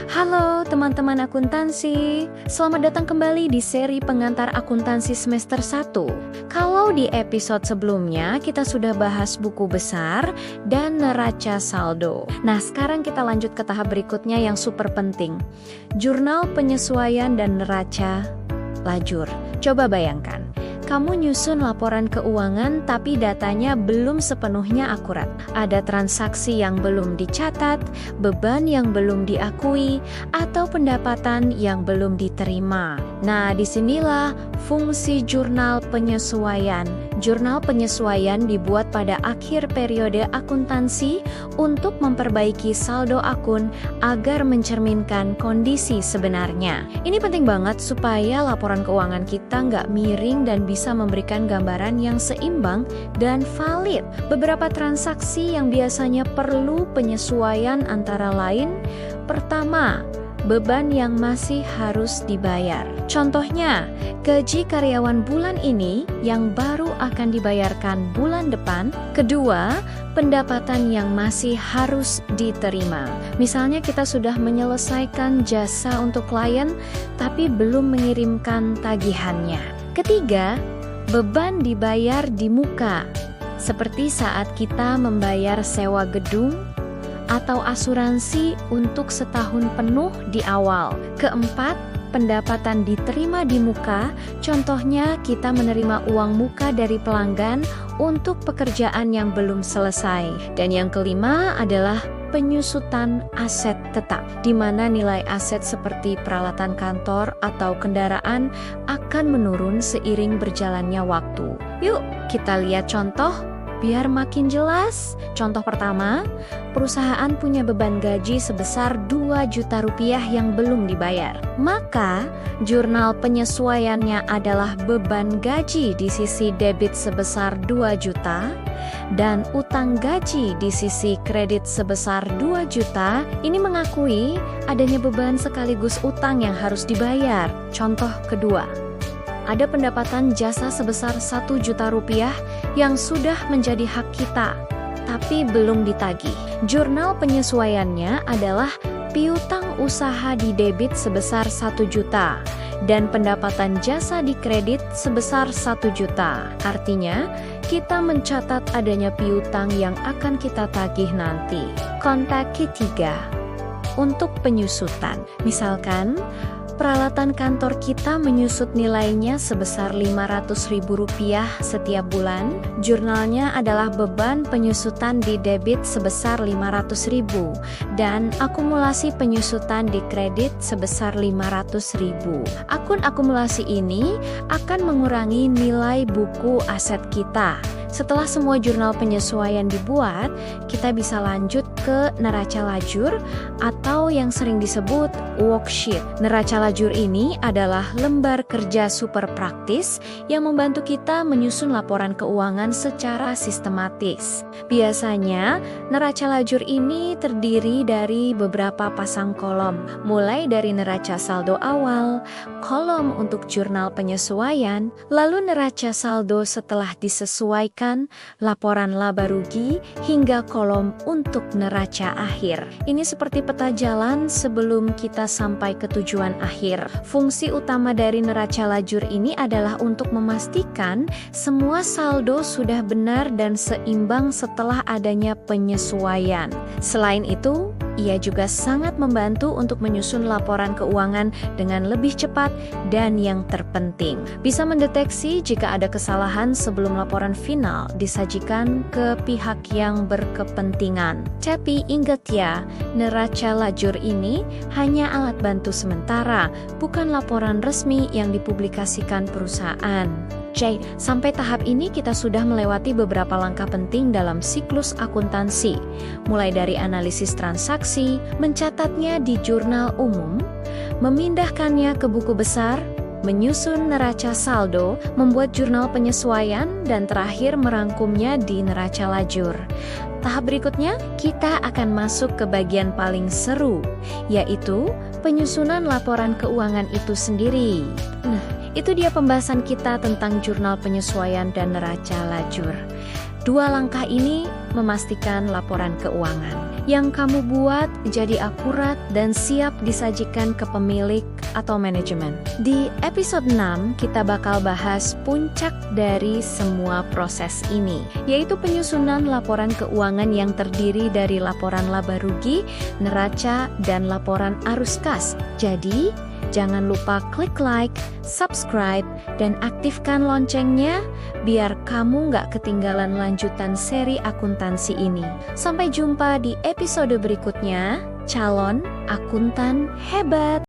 Halo teman-teman akuntansi, selamat datang kembali di seri pengantar akuntansi semester 1. Kalau di episode sebelumnya kita sudah bahas buku besar dan neraca saldo. Nah, sekarang kita lanjut ke tahap berikutnya yang super penting. Jurnal penyesuaian dan neraca lajur. Coba bayangkan, kamu nyusun laporan keuangan tapi datanya belum sepenuhnya akurat. Ada transaksi yang belum dicatat, beban yang belum diakui, atau pendapatan yang belum diterima. Nah, disinilah fungsi jurnal penyesuaian. Jurnal penyesuaian dibuat pada akhir periode akuntansi untuk memperbaiki saldo akun agar mencerminkan kondisi sebenarnya. Ini penting banget supaya laporan keuangan kita nggak miring dan bisa memberikan gambaran yang seimbang dan valid. Beberapa transaksi yang biasanya perlu penyesuaian antara lain, pertama, beban yang masih harus dibayar. Contohnya, gaji karyawan bulan ini yang baru akan dibayarkan bulan depan. Kedua, pendapatan yang masih harus diterima. Misalnya kita sudah menyelesaikan jasa untuk klien, tapi belum mengirimkan tagihannya. Ketiga, beban dibayar di muka, seperti saat kita membayar sewa gedung atau asuransi untuk setahun penuh di awal. Keempat, pendapatan diterima di muka, contohnya kita menerima uang muka dari pelanggan untuk pekerjaan yang belum selesai. Dan yang kelima adalah penyusutan aset tetap, di mana nilai aset seperti peralatan kantor atau kendaraan akan menurun seiring berjalannya waktu. Yuk, kita lihat contoh biar makin jelas. Contoh pertama, perusahaan punya beban gaji sebesar 2 juta rupiah yang belum dibayar. Maka, jurnal penyesuaiannya adalah beban gaji di sisi debit sebesar 2 juta dan utang gaji di sisi kredit sebesar 2 juta. Ini mengakui adanya beban sekaligus utang yang harus dibayar. Contoh kedua, ada pendapatan jasa sebesar 1 juta rupiah yang sudah menjadi hak kita, tapi belum ditagih. Jurnal penyesuaiannya adalah piutang usaha di debit sebesar 1 juta dan pendapatan jasa di kredit sebesar 1 juta. Artinya, kita mencatat adanya piutang yang akan kita tagih nanti. Kontak ketiga, untuk penyusutan. Misalkan, peralatan kantor kita menyusut nilainya sebesar Rp500.000 setiap bulan. Jurnalnya adalah beban penyusutan di debit sebesar Rp500.000 dan akumulasi penyusutan di kredit sebesar Rp500.000. Akun akumulasi ini akan mengurangi nilai buku aset kita. Setelah semua jurnal penyesuaian dibuat, kita bisa lanjut ke neraca lajur atau yang sering disebut worksheet. Neraca lajur ini adalah lembar kerja super praktis yang membantu kita menyusun laporan keuangan secara sistematis. Biasanya, neraca lajur ini terdiri dari beberapa pasang kolom, mulai dari neraca saldo awal, kolom untuk jurnal penyesuaian, lalu neraca saldo setelah disesuaikan, laporan laba rugi, hingga kolom untuk neraca akhir. Ini seperti peta jalan sebelum kita sampai ke tujuan akhir. Fungsi utama dari neraca lajur ini adalah untuk memastikan semua saldo sudah benar dan seimbang setelah adanya penyesuaian. Selain itu, ia juga sangat membantu untuk menyusun laporan keuangan dengan lebih cepat dan yang terpenting, bisa mendeteksi jika ada kesalahan sebelum laporan final disajikan ke pihak yang berkepentingan. Tapi ingat ya, neraca lajur ini hanya alat bantu sementara, bukan laporan resmi yang dipublikasikan perusahaan. Sampai tahap ini kita sudah melewati beberapa langkah penting dalam siklus akuntansi, mulai dari analisis transaksi, mencatatnya di jurnal umum, memindahkannya ke buku besar, menyusun neraca saldo, membuat jurnal penyesuaian, dan terakhir merangkumnya di neraca lajur. Tahap berikutnya, kita akan masuk ke bagian paling seru, yaitu penyusunan laporan keuangan itu sendiri. Itu dia pembahasan kita tentang jurnal penyesuaian dan neraca lajur. Dua langkah ini memastikan laporan keuangan. yang kamu buat jadi akurat dan siap disajikan ke pemilik atau manajemen. Di episode 6, kita bakal bahas puncak dari semua proses ini, yaitu penyusunan laporan keuangan yang terdiri dari laporan laba rugi, neraca, dan laporan arus kas. Jadi, jangan lupa klik like, subscribe, dan aktifkan loncengnya biar kamu nggak ketinggalan lanjutan seri akuntansi ini. Sampai jumpa di episode berikutnya, calon akuntan hebat!